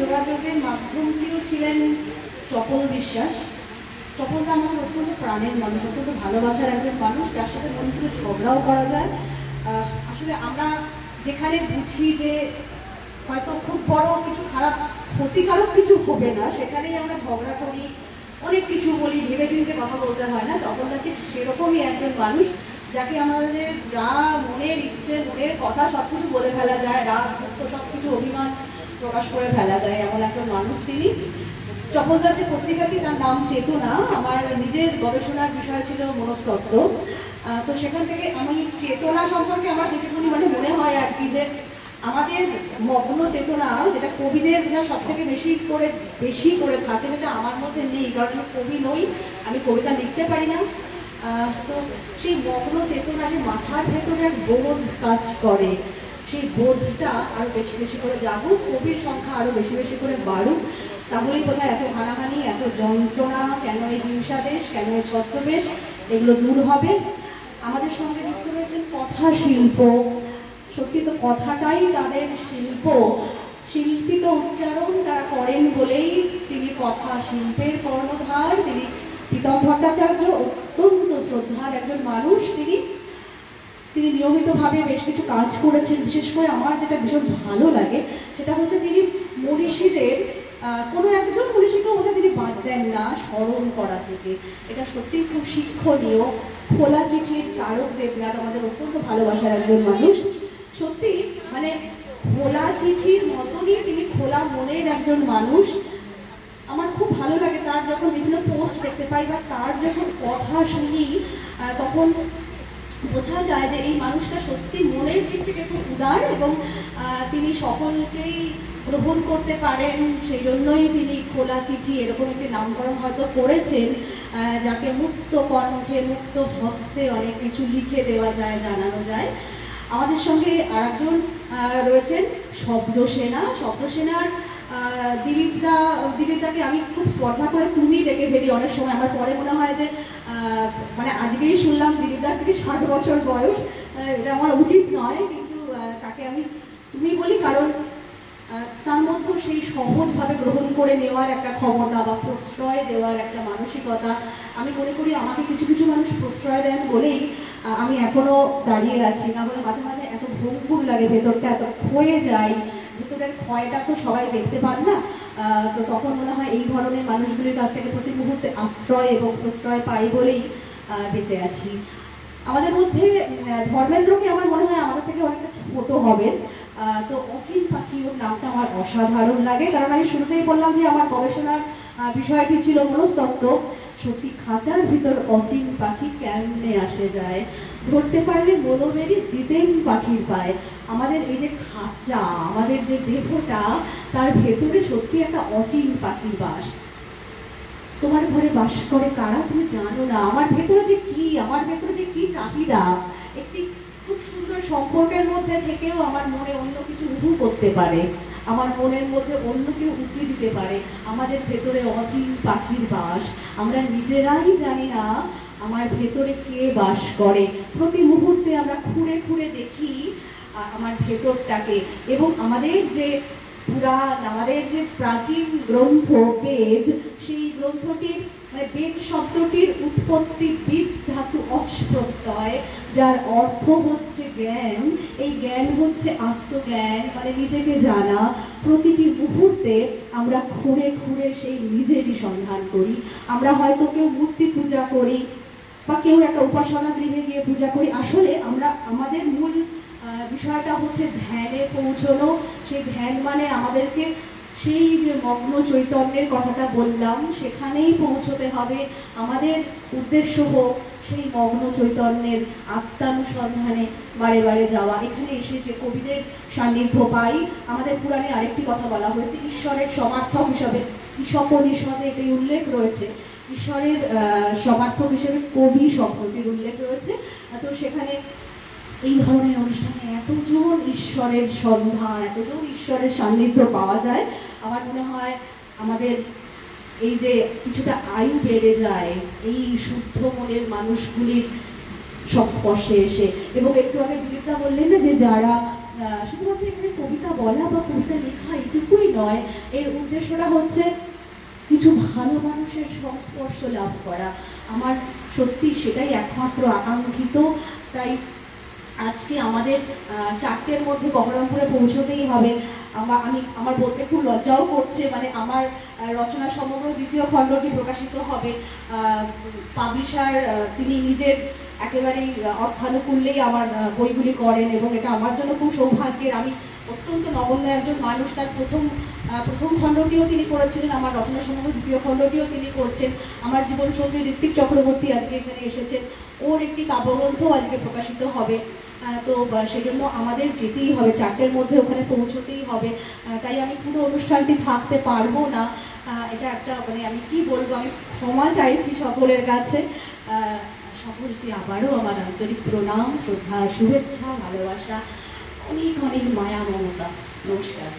যোগাযোগের মাধ্যমটিও ছিলেন চপল বিশ্বাস। চপলটা আমাদের অত্যন্ত প্রাণের মানুষ, অত্যন্ত ভালোবাসার একজন মানুষ, যার সাথে মন থেকে ঝগড়াও করা যায়। আসলে আমরা যেখানে বুঝি যে হয়তো খুব বড় কিছু খারাপ ক্ষতিকারক কিছু হবে না, সেখানেই আমরা ঝগড়া করি, অনেক কিছু বলি, ভেবে চিন্তে কথা বলতে হয় না। চপলটা ঠিক সেরকমই একজন মানুষ, যাকে আমাদের যা মনের ইচ্ছে, মনের কথা সব কিছু বলে ফেলা যায়, রাগ দুঃখ সব কিছু অভিমান প্রকাশ করে ফেলা যায়, এমন একজন মানুষ তিনি। চপলদার যে পত্রিকাটি, তার নাম চেতনা। আমার নিজের গবেষণার বিষয় ছিল মনস্তত্ত্ব। তো সেখান থেকে আমি চেতনা সম্পর্কে আমার যেটুকুনি মানে মনে হয় আর কি, যে আমাদের মগ্ন চেতনা, যেটা কবিদের যা সব থেকে বেশি করে থাকে, যেটা আমার মধ্যে নেই, কারণ আমি কবি নই, আমি কবিতা লিখতে পারি না। তো সেই মগ্ন চেতনা, যে মাথার ভেতরে এক বোধ কাজ করে, সেই বোধটা আরো বেশি বেশি করে জাগুক, কবির সংখ্যা আরো বেশি বেশি করে বাড়ুক, তাহলেই বোধহয় এত হানাহানি, এত যন্ত্রণা, কেন এই হিংসাদেশ, কেন এই ছদ্মবেশ, এগুলো দূর হবে। আমাদের সঙ্গে যুক্ত রয়েছেন কথা শিল্প। সত্যি তো কথাটাই তাদের শিল্প, শিল্পিত উচ্চারণ তারা করেন বলেই তিনি কথা শিল্পের কর্ণধার। তিনি প্রীতম ভট্টাচার্য, অত্যন্ত শ্রদ্ধার একজন মানুষ। তিনি নিয়মিতভাবে বেশ কিছু কাজ করেছেন। বিশেষ করে আমার যেটা ভীষণ ভালো লাগে সেটা হচ্ছে তিনি মনীষীদের, কোনো একজন মনীষীকেও বোধহয় তিনি বাদ দেন না স্মরণ করা থেকে। এটা সত্যিই খুব শিক্ষণীয়। খোলা চিঠির তারক দেবনাথ আমাদের অত্যন্ত ভালোবাসার একজন মানুষ। সত্যি মানে খোলা চিঠির মতনই তিনি খোলা মনের একজন মানুষ। আমার খুব ভালো লাগে তার যখন বিভিন্ন পোস্ট দেখতে পাই বা তার যখন কথা শুনি, তখন বোঝা যায় যে এই মানুষটা সত্যি মনের দিক থেকে খুব উদার, এবং তিনি সকলকেই গ্রহণ করতে পারেন। সেই জন্যই তিনি খোলা চিঠি এরকম একটি নামকরণ হয়তো করেছেন, যাকে মুক্ত কণ্ঠে, মুক্ত হস্তে অনেক কিছু লিখে দেওয়া যায়, জানানো যায়। আমাদের সঙ্গে আর একজন রয়েছেন শব্দসেনা। শব্দসেনার দিলীপদাকে আমি খুব শ্রদ্ধা করে তুমি ডেকে ফেলি অনেক সময়। আমার পরে মনে হয় যে মানে আজকেই শুনলাম দিলীপদার থেকে 60 বছর বয়স, এটা আমার উচিত নয়, কিন্তু তাকে আমি তুমি বলি, কারণ তার মধ্যে সেই সহজভাবে গ্রহণ করে নেওয়ার একটা ক্ষমতা বা প্রশ্রয় দেওয়ার একটা মানসিকতা। আমি মনে করি আমাকে কিছু কিছু মানুষ প্রশ্রয় দেন বলেই আমি এখনো দাঁড়িয়ে আছি, না হলে মাঝে মাঝে এত ভঙ্গুর লাগে, ভেতরটা এত ক্ষয়ে যায়। ভেতরের ক্ষয়টা তো সবাই দেখতে পান না। তো তখন মনে হয় এই ধরনের মানুষগুলির কাছ থেকে প্রতি মুহূর্তে আশ্রয় এবং প্রশ্রয় পাই বলেই বেঁচে আছি। আমাদের মধ্যে ধর্মেন্দ্রকে আমার মনে হয় আমাদের থেকে অনেকটা ছোট হবেন। তো অচিন পাখি, ওর নামটা আমার অসাধারণ লাগে, কারণ আমি শুরুতেই বললাম যে আমার গবেষণার বিষয়টি ছিল মনস্তত্ত্ব। সত্যি খাঁচার ভিতর অচিন পাখি কেমনে আসে যায়, ধরতে পারলে মনোমেরি দিতেন পাখির পায়। আমাদের এই যে খাঁচা, আমাদের যে দেহটা, তার ভেতরে সত্যি একটা অচিন পাখির বাস। তোমার ঘরে বাস করে কারা তুমি জানো না, আমার ভেতরে যে কি, আমার ভেতরে যে কি চাহিদা। একটি খুব সুন্দর সম্পর্কের মধ্যে থেকেও আমার মনে অন্য কিছু উঁচু করতে পারে, আমার মনের মধ্যে অন্য কেউ উঁচু দিতে পারে। আমাদের ভেতরে অচিন পাখির বাস, আমরা নিজেরাই জানি না আমার ভেতরে কে বাস করে। প্রতি মুহূর্তে আমরা খুঁড়ে খুঁড়ে দেখি আমার ভেতরটাকে। এবং আমাদের যে পুরাণ, আমাদের যে প্রাচীন গ্রন্থ বেদ, সেই গ্রন্থটির মানে বেদ শব্দটির উৎপত্তি বিদ ধাতু অচ প্রত্যয়, যার অর্থ হচ্ছে জ্ঞান। এই জ্ঞান হচ্ছে আত্মজ্ঞান, মানে নিজেকে জানা। প্রতিটি মুহূর্তে আমরা খুঁড়ে খুঁড়ে সেই নিজেরই সন্ধান করি। আমরা হয়তো কেউ মূর্তি পূজা করি বা কেউ একটা উপাসনা গৃহে গিয়ে পূজা করি, আসলে আমরা আমাদের মূল বিষয়টা হচ্ছে ধ্যানে পৌঁছানো। সেই ধ্যান মানে আমাদেরকে সেই যে মগ্ন চৈতন্যের কথাটা বললাম, সেখানেই পৌঁছতে হবে। আমাদের উদ্দেশ্য হোক সেই মগ্ন চৈতন্যের আত্মানুসন্ধানে বারে বারে যাওয়া। এখানে এসে যে কবিদের সান্নিধ্য পাই। আমাদের পুরাণে আরেকটি কথা বলা হয়েছে, ঈশ্বরের সমার্থক হিসাবে ঈশোপনিষদে এটি উল্লেখ রয়েছে। ঈশ্বরের সমার্থক হিসেবে কবি শব্দটির উল্লেখ রয়েছে। তো সেখানে এই ধরনের অনুষ্ঠানে এতজন ঈশ্বরের সন্ধান, এতজন ঈশ্বরের সান্নিধ্য পাওয়া যায়। আমার মনে হয় আমাদের এই যে কিছুটা আয়ু বেড়ে যায় এই শুদ্ধ মনের মানুষগুলির সংস্পর্শে এসে। এবং একটু আগে দিলীপদা বললেন না যে যারা শুধুমাত্র এখানে কবিতা বলা বা কবিতা লেখা এটুকুই নয়, এর উদ্দেশ্যটা হচ্ছে কিছু ভালো মানুষের সংস্পর্শ লাভ করা। আমার সত্যি সেটাই একমাত্র আকাঙ্ক্ষিত। তাই আজকে আমাদের 4টের মধ্যে বহরমপুরে পৌঁছতেই হবে। আমার বলতে খুব লজ্জাও করছে, মানে আমার রচনা সমগ্র 2য় খণ্ডটি প্রকাশিত হবে। পাবলিশার তিনি নিজের একেবারেই অর্থানুকূল্যেই আমার বইগুলি করেন এবং এটা আমার জন্য খুব সৌভাগ্যের। আমি অত্যন্ত নগণ্য একজন মানুষ। তার প্রথম খণ্ডটিও তিনি করেছিলেন, আমার রচনা সমগ্র 2য় খণ্ডটিও তিনি করছেন। আমার জীবনসঙ্গী ঋত্বিক চক্রবর্তী আজকে এখানে এসেছেন, ওর একটি কাব্যগ্রন্থও আজকে প্রকাশিত হবে। তো সেজন্য আমাদের যেতেই হবে, 4টের মধ্যে ওখানে পৌঁছতেই হবে। তাই আমি পুরো অনুষ্ঠানটি থাকতে পারবো না। এটা একটা মানে আমি কি বলবো, আমি ক্ষমা চাইছি সকলের কাছে। সকলকে আবারও আমার আন্তরিক প্রণাম, শ্রদ্ধা, শুভেচ্ছা, ভালোবাসা, অনেক অনেক মায়া, মমতা। নমস্কার।